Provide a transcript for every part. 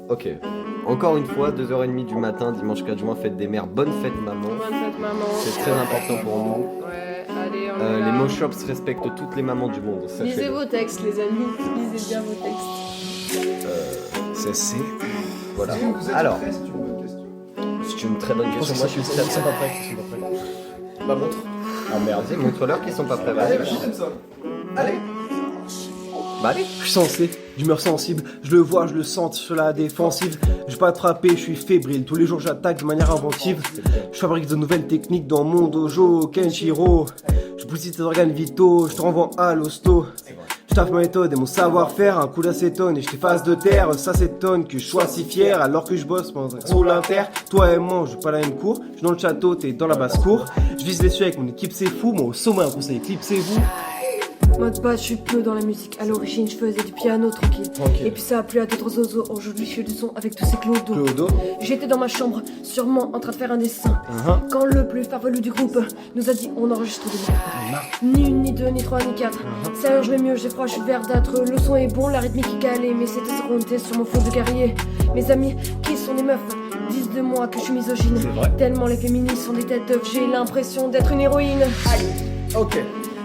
Ok. Encore une fois, 2h30 du matin, dimanche 4 juin, fête des mères. Bonne fête, maman. Bonne fête, maman. C'est très important pour nous. Ouais, allez, on est Les là. Moshops respectent toutes les mamans du monde. Lisez Sachez-le. vos textes, les amis. Lisez bien vos textes. C'est. Voilà. Vous êtes Alors, prêts, c'est une bonne question. c'est une très bonne question. Moi, je suis Ils sont pas prêts. Ils sont pas prêts. Bah montre. Ah merde, montre-leur qu'ils sont pas prêts. Allez, Vas-y. j'aime ça. Allez. Bah allez. Je suis censé, d'humeur sensible, je le vois, je le sens sur la défensive. Je vais pas te frapper, je suis fébrile, tous les jours j'attaque de manière inventive. Je fabrique de nouvelles techniques dans mon dojo, Kenshiro. Je bousille tes organes vitaux, je te renvoie à l'hosto. Je taffe ma méthode et mon savoir-faire, un coup d'acétone et je t'efface de terre. Ça s'étonne que je sois si fier alors que je bosse pendant un rôle inter. Toi et moi, on joue pas la même cour, je suis dans le château, t'es dans la basse-cour. Je vise les cieux avec mon équipe, c'est fou, moi au sommet, un conseil, éclipsez-vous. Mode basse, je suis peu dans la musique. À l'origine, je faisais du piano tranquille. Et puis ça a plu à d'autres oiseaux. Aujourd'hui, je fais du son avec tous ces clodos. Clodo. J'étais dans ma chambre, sûrement en train de faire un dessin. Quand le plus farfelu du groupe nous a dit on enregistre demain. Ni une, ni deux, ni trois, ni quatre. Sérieux, je vais mieux, j'ai froid, je suis verdâtre. Le son est bon, la rythmique est calée. Mais c'était seconde sur mon fond de guerrier. Mes amis, qui sont des meufs, disent de moi que je suis misogyne. Tellement les féministes sont des têtes d'œufs, j'ai l'impression d'être une héroïne. Ok.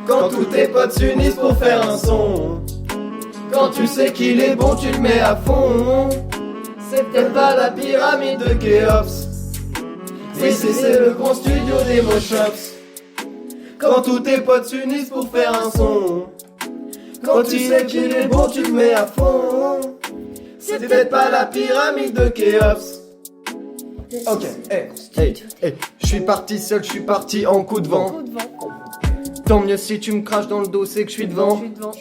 Quand tous tes potes s'unissent pour faire un son, quand tu sais qu'il est bon, tu le mets à fond. C'est peut-être pas la pyramide de Khéops, mais c'est le grand studio des Moshops. Quand tous tes potes s'unissent pour faire un son, quand tu sais qu'il est bon, tu le mets à fond. C'est peut-être pas la pyramide de Khéops. Ok, Je suis parti seul, je suis parti en coup de vent. Coup de vent, Tant mieux si tu me craches dans le dos, c'est que je suis devant. je suis devant.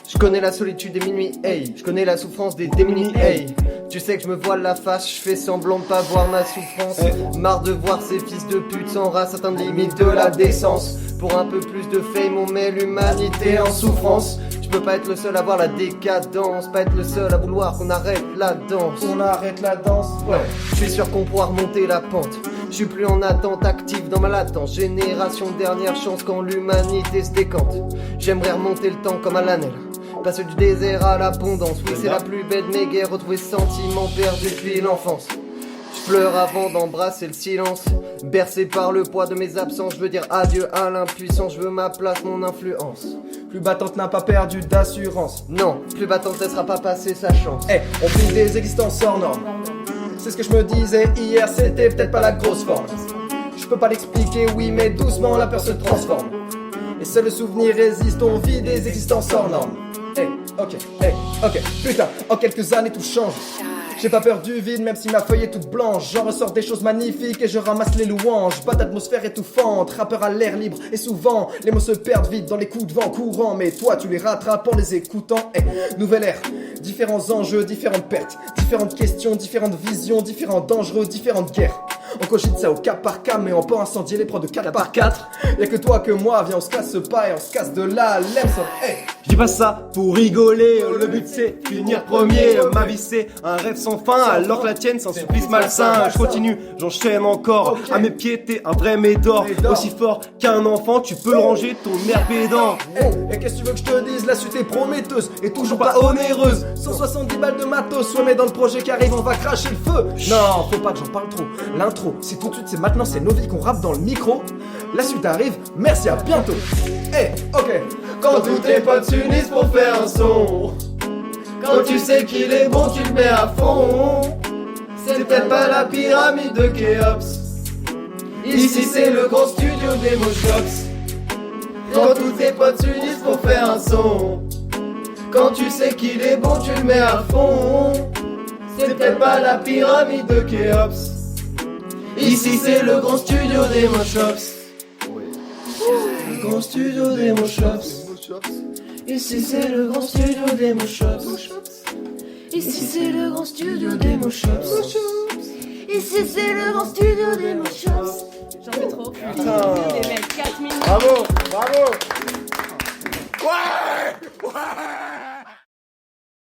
Je connais la solitude des minuit, hey. Je connais la souffrance des démunis, hey. Tu sais que je me voile la face, je fais semblant de pas voir ma souffrance. Marre de voir ces fils de pute sans race atteindre limite de la décence. Pour un peu plus de fame, on met l'humanité en souffrance. Je peux pas être le seul à voir la décadence, pas être le seul à vouloir qu'on arrête la danse. on arrête la danse. Ouais, je suis sûr qu'on pourra remonter la pente. Je suis plus en attente active dans ma latence. Génération dernière chance quand l'humanité se décante. J'aimerais remonter le temps comme à l'Anel. Passer du désert à l'abondance. Oui, c'est la plus belle de mes guerres. Retrouver ce sentiment perdu depuis l'enfance. Je pleure avant d'embrasser le silence. Bercé par le poids de mes absences. Je veux dire adieu à l'impuissance. Je veux ma place, mon influence. Plus battante n'a pas perdu d'assurance. Non, plus battante laissera pas passer sa chance. On vit des existences hors normes. C'est ce que je me disais hier, c'était peut-être pas la grosse forme. Je peux pas l'expliquer, oui, mais doucement la peur se transforme. Et seul le souvenir résiste, on vit des existences hors normes. Ok, putain, en quelques années tout change. J'ai pas peur du vide, même si ma feuille est toute blanche. J'en ressors des choses magnifiques et je ramasse les louanges. Pas d'atmosphère étouffante, rappeur à l'air libre. Et souvent, les mots se perdent vite dans les coups de vent courants. Mais toi, tu les rattrapes en les écoutant. Nouvelle ère, différents enjeux, différentes pertes, différentes questions, différentes visions, différents dangereux, différentes guerres. On cogite ça au cas par cas, mais on peut incendier les prods de 4 par 4. Y'a que toi que moi, viens on se casse pas et on se casse de là, Lemson. Je dis pas ça pour rigoler, le but c'est finir premier. Ma vie c'est un rêve sans fin, alors que la tienne c'est un supplice malsain. Je continue, j'enchaîne encore, à mes pieds t'es un vrai médor. Aussi fort qu'un enfant, tu peux le ranger ton air pédant. Et qu'est-ce que tu veux que je te dise, la suite est prometteuse et toujours pas onéreuse. 170 balles de matos, ouais mais dans le projet qui arrive on va cracher le feu. Non, faut pas que j'en parle trop, l'intro c'est tout de suite, c'est maintenant, c'est nos vies qu'on rappe dans le micro. La suite arrive, merci, à bientôt. Ok. Quand tous tes potes s'unissent pour faire un son, quand tu sais qu'il est bon, tu le mets à fond. C'est peut-être pas la pyramide de Khéops, ici c'est le grand studio des Moshops. Quand tous tes potes s'unissent pour faire un son, quand tu sais qu'il est bon, tu le mets à fond. C'est peut-être pas la pyramide de Khéops, ici c'est le grand studio des Moshops. Le grand studio des Moshops. Ici c'est le grand studio des Moshops. Ici c'est le grand studio des Moshops. Ici c'est le grand studio des Moshops. J'en fais trop. Les mecs, 4 minutes. Bravo, bravo. Ouais.